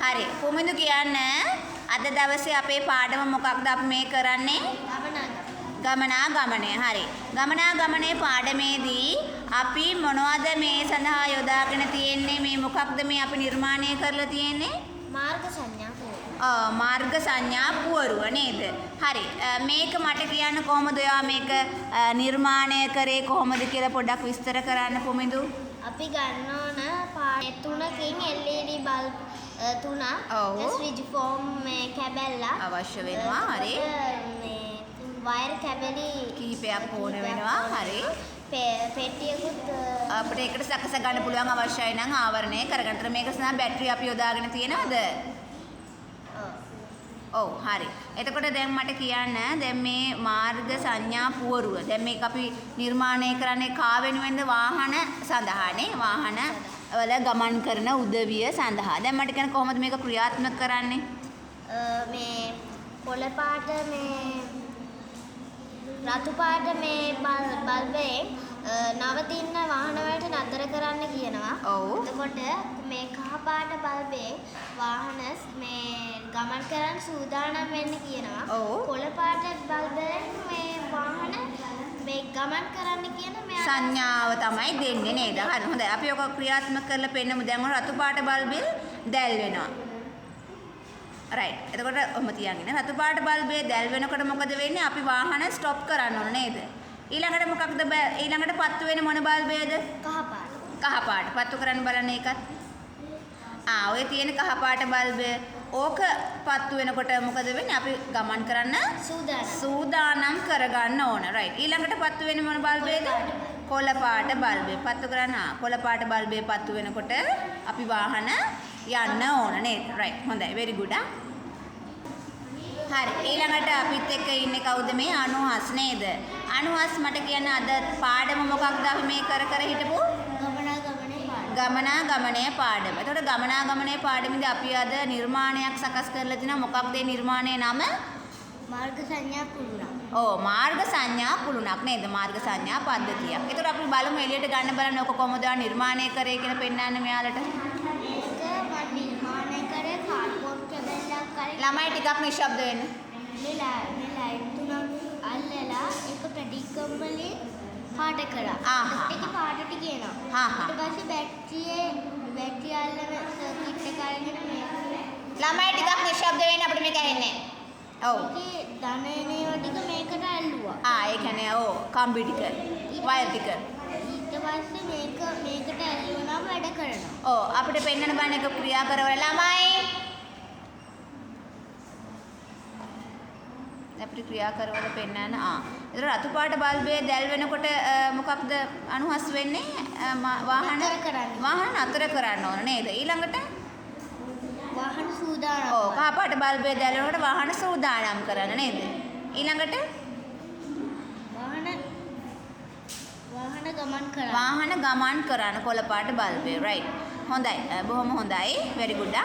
හරි. පුමිදු කියන්න අද දවසේ අපේ පාඩම මොකක්ද අපි මේ කරන්නේ? ගමනාගමනය. හරි. ගමනාගමනයේ පාඩමේදී අපි මොනවද මේ සඳහා යොදාගෙන තියෙන්නේ? මේ මොකක්ද මේ අපි නිර්මාණය කරලා තියෙන්නේ? මාර්ග සංඥා පුවරුව. මාර්ග සංඥා පුවරුව නේද? හරි. මේක මට කියන්න කොහොමද ඔයා මේක නිර්මාණය කරේ කොහොමද කියලා පොඩ්ඩක් විස්තර කරන්න පුමිදු. අපි ගන්න ඕන පාට තුනකින් LED බල්බ් තුනක් ස්විච් ෆෝම් මේ කැබැල්ලක් අවශ්‍ය වෙනවා. හරි. මේ වයර් කැබලි කීපයක් ඕන වෙනවා. හරි. පෙට්ටියකුත් අපිට ඒකට සකස ගන්න පුළුවන් අවශ්‍යයි නම් ආවරණය කරගන්න. මේක සඳහා බැටරි අපි යොදාගෙන තියෙනවද? ඔව් හරි. එතකොට දැන් මට කියන්න දැන් මේ මාර්ග සංඥා පුවරුව. දැන් මේක අපි නිර්මාණය කරන්නේ කා වෙනුවෙන්ද? වාහන සඳහානේ. වාහන වල ගමන් කරන උදවිය සඳහා. දැන් මට කියන්න කොහොමද මේක ක්‍රියාත්මක කරන්නේ? මේ කොළ පාට මේ රතු පාට මේ බල්බේ නවතින වාහන වලට නතර කරන්න කියනවා. ඔව්. එතකොට මේ කහ පාට බල්බේ වාහන මේ ගමන් කරන්න සූදානම් වෙන්න කියනවා. ඔව්. කොළ පාට බල්බෙන් මේ වාහන මේ ගමන් කරන්න කියන මේ සංඥාව තමයි දෙන්නේ නේද? හරි. හොඳයි. අපි ඔක ක්‍රියාත්මක කරලා පෙන්නමු. දැන් මොන රතු පාට බල්බෙල් දැල් වෙනවා. රයිට්. එතකොට ඔහම තියන්නේ රතු පාට බල්බේ දැල් වෙනකොට මොකද වෙන්නේ? අපි වාහන ස්ටොප් කරන්න ඕන නේද? ඊළඟට මොකක්ද ඊළඟට පත්තු වෙන්නේ මොන බල්බේද? කහ පාට. කහ පාට. පත්තු කරන්න බලන්න ඒකත්. ඔය තියෙන කහ පාට බල්බය ඕක පත්තු වෙනකොට මොකද වෙන්නේ? අපි ගමන් කරන්න සූදානම් කරගන්න ඕන. රයිට්. ඊළඟට පත්තු වෙන්නේ මොන බල්බේද? කොළ පාට බල්බය. පත්තු කරන්න කොළ පාට බල්බය පත්තු වෙනකොට අපි වාහන යන්න ඕන නේද? රයිට්. හොඳයි. very good. හරි. ඊළඟට අපිත් එක්ක ඉන්නේ කවුද මේ? අනුහස් නේද? අනුහස් මට කියන්න අද පාඩම මොකක්ද අපි මේ කර හිටපු? ගමනාගමනයේ පාඩම. එතකොට ගමනාගමනයේ පාඩමේදී අපි අද නිර්මාණයක් සකස් කරලා තිනවා. මොකක්ද ඒ නිර්මාණයේ නම? මාර්ග සංඥා කුළුණක්. මාර්ග සංඥා කුළුණක් නේද? මාර්ග සංඥා පද්ධතියක්. එතකොට අපි බලමු එළියට ගන්න බලන්න ඔක කොහොමද නිර්මාණය කරේ කියලා පෙන්නන්න මෙයාලට. මේක මම නිර්මාණය කරේ කාඩ්බෝඩ් කැබල්ලක් කරේ. ළමයි ටිකක් නිශ්ශබ්ද වෙන්න. මේ ලයිට් තුනක් අල්ලලා ඒක ප්‍රතික්‍රම වලින් පාට කරා. ඒක පාට ටික එනවා. ඊට පස්සේ බැටරිය අල්ලන සර්කිට් එක අරගෙන මේ ළමයි ටිකක් නිශ්ශබ්ද වෙන්න අපිට මේක ඇහෙන්නේ. ඔව්. ඒකේ ධනේනියෝ ටික මේකට ඇල්ලුවා. ඒ කියන්නේ කම්බි ටික, වයර් ටික. ඊට පස්සේ මේකට ඇල්ලුවනම් වැඩ කරනවා. අපිට පෙන්වන්න බෑ එක ක්‍රියා කරවල ළමයි. අපිට ක්‍රියා කරවල පෙන්වන්න. ඒතර රතු පාට බල්බේ දැල් වෙනකොට මොකක්ද අනුහස් වෙන්නේ? වාහන නතර කරන්න ඕන නේද? ඊළඟට වාහන සූදානම්. කහ පාට බල්බේ දැල් වෙනකොට වාහන සූදානම් කරන්න නේද? ඊළඟට වාහන ගමන් කරන්න කොළ පාට බල්බේ. රයිට්. හොඳයි. බොහොම හොඳයි. very good.